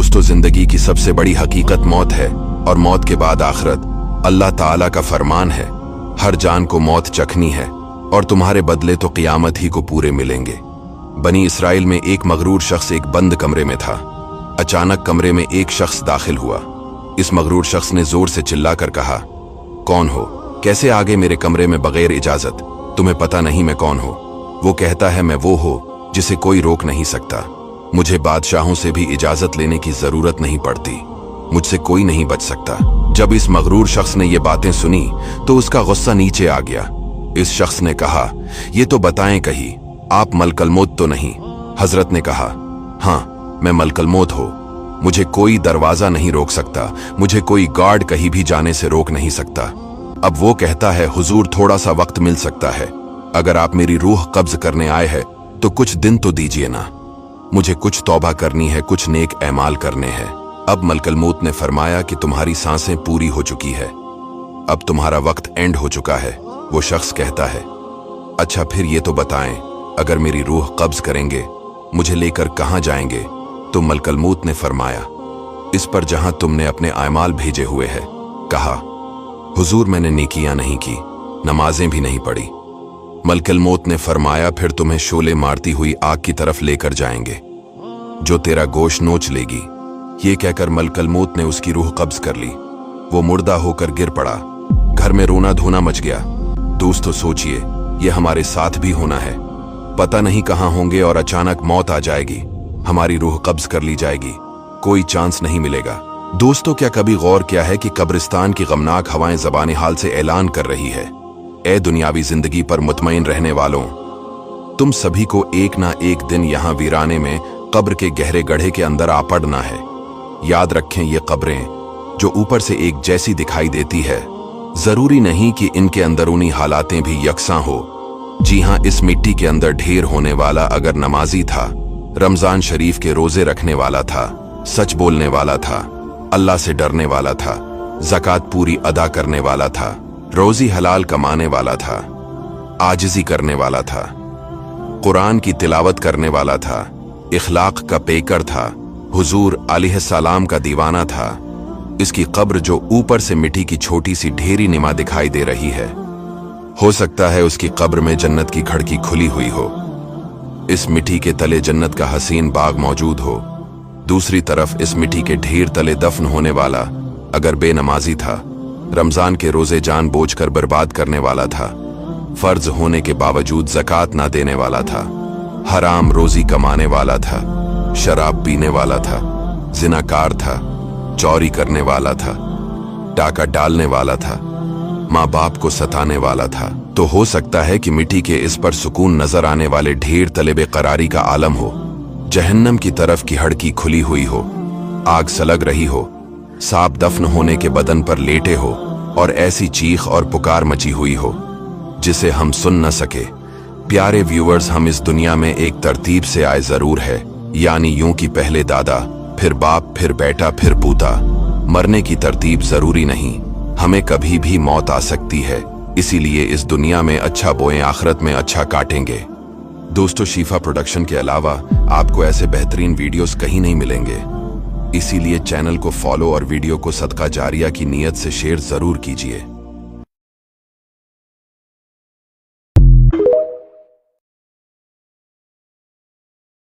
दोस्तों, जिंदगी की सबसे बड़ी हकीकत मौत है और मौत के बाद आखिरत। अल्लाह ताला का फरमान है, हर जान को मौत चखनी है और तुम्हारे बदले तो क़ियामत ही को पूरे मिलेंगे। बनी इसराइल में एक मगरूर शख्स एक बंद कमरे में था। अचानक कमरे में एक शख्स दाखिल हुआ। इस मगरूर शख्स ने जोर से चिल्लाकर कहा, कौन हो? कैसे आ गए मेरे कमरे में बगैर इजाजत? तुम्हें पता नहीं मैं कौन हूं? वो कहता है, मैं वो हो जिसे कोई रोक नहीं सकता। मुझे बादशाहों से भी इजाजत लेने की जरूरत नहीं पड़ती, मुझसे कोई नहीं बच सकता। जब इस मगरूर शख्स ने ये बातें सुनी तो उसका गुस्सा नीचे आ गया। इस शख्स ने कहा, ये तो बताएं कहीं, आप मलकल मौत तो नहीं? हजरत ने कहा, हाँ मैं मलकल मौत हो, मुझे कोई दरवाजा नहीं रोक सकता, मुझे कोई गार्ड कहीं भी जाने से रोक नहीं सकता। अब वो कहता है, हुजूर थोड़ा सा वक्त मिल सकता है, अगर आप मेरी रूह कब्ज करने आए हैं तो कुछ दिन तो दीजिए ना, मुझे कुछ तौबा करनी है, कुछ नेक ऐमाल करने हैं। अब मलकल मौत ने फरमाया कि तुम्हारी सांसें पूरी हो चुकी है, अब तुम्हारा वक्त एंड हो चुका है। वो शख्स कहता है, अच्छा फिर ये तो बताएं, अगर मेरी रूह कब्ज करेंगे मुझे लेकर कहां जाएंगे? तो मलकल मौत ने फरमाया, इस पर जहां तुमने अपने आमाल भेजे हुए हैं। कहा, हुजूर मैंने नेकियां नहीं की, नमाजें भी नहीं पढ़ी। मलकल मौत ने फरमाया, फिर तुम्हें शोले मारती हुई आग की तरफ लेकर जाएंगे, जो तेरा गोश्त नोच लेगी। ये कहकर मलकल मौत ने उसकी रूह कब्ज कर ली। वो मुर्दा होकर गिर पड़ा। घर में रोना धोना मच गया। दोस्तों सोचिए, ये हमारे साथ भी होना है। पता नहीं कहां होंगे और अचानक मौत आ जाएगी, हमारी रूह कब्ज कर ली जाएगी, कोई चांस नहीं मिलेगा। दोस्तों, क्या कभी गौर किया है कि कब्रिस्तान की गमनाक हवाएं ज़बान हाल से ऐलान कर रही है, ए दुनियावी जिंदगी पर मुतमईन रहने वालों, तुम सभी को एक ना एक दिन यहां वीराने में कब्र के गहरे गड्ढे के अंदर आ पड़ना है। याद रखें, ये कब्रें जो ऊपर से एक जैसी दिखाई देती है, जरूरी नहीं कि इनके अंदरूनी हालातें भी यकसां हो। जी हां, इस मिट्टी के अंदर ढेर होने वाला अगर नमाजी था, रमजान शरीफ के रोजे रखने वाला था, सच बोलने वाला था, अल्लाह से डरने वाला था, ज़कात पूरी अदा करने वाला था, रोजी हलाल कमाने वाला था, आजिज़ी करने वाला था, कुरान की तिलावत करने वाला था, इखलाक का पेकर था, हुजूर अलैहिस्सलाम का दीवाना था, इसकी कब्र जो ऊपर से मिट्टी की छोटी सी ढेरी निमा दिखाई दे रही है, हो सकता है उसकी कब्र में जन्नत की खिड़की खुली हुई हो। इस मिट्टी के तले जन्नत का हसीन बाग मौजूद हो। दूसरी तरफ इस मिट्टी के ढेर तले दफन होने वाला अगर बेनमाजी था, रमजान के रोजे जानबूझकर बर्बाद करने वाला था, फर्ज होने के बावजूद ज़कात ना देने वाला था, हराम रोजी कमाने वाला था, शराब पीने वाला था, जिनाकार था, चोरी करने वाला था, डाका डालने वाला था, माँ बाप को सताने वाला था, तो हो सकता है कि मिट्टी के इस पर सुकून नजर आने वाले ढेर तले बेकरारी का आलम हो, जहन्नम की तरफ की हड़की खुली हुई हो, आग सलग रही हो, सांप दफन होने के बदन पर लेटे हो और ऐसी चीख और पुकार मची हुई हो जिसे हम सुन न सके। प्यारे व्यूअर्स, हम इस दुनिया में एक तरतीब से आए जरूर है, यानी यूं कि पहले दादा, फिर बाप, फिर बेटा, फिर पूता। मरने की तरतीब जरूरी नहीं, हमें कभी भी मौत आ सकती है, इसीलिए इस दुनिया में अच्छा बोएं, आखिरत में अच्छा काटेंगे। दोस्तों, शीफा प्रोडक्शन के अलावा आपको ऐसे बेहतरीन वीडियोस कहीं नहीं मिलेंगे, इसीलिए चैनल को फॉलो और वीडियो को सदका जारिया की नीयत से शेयर जरूर कीजिए।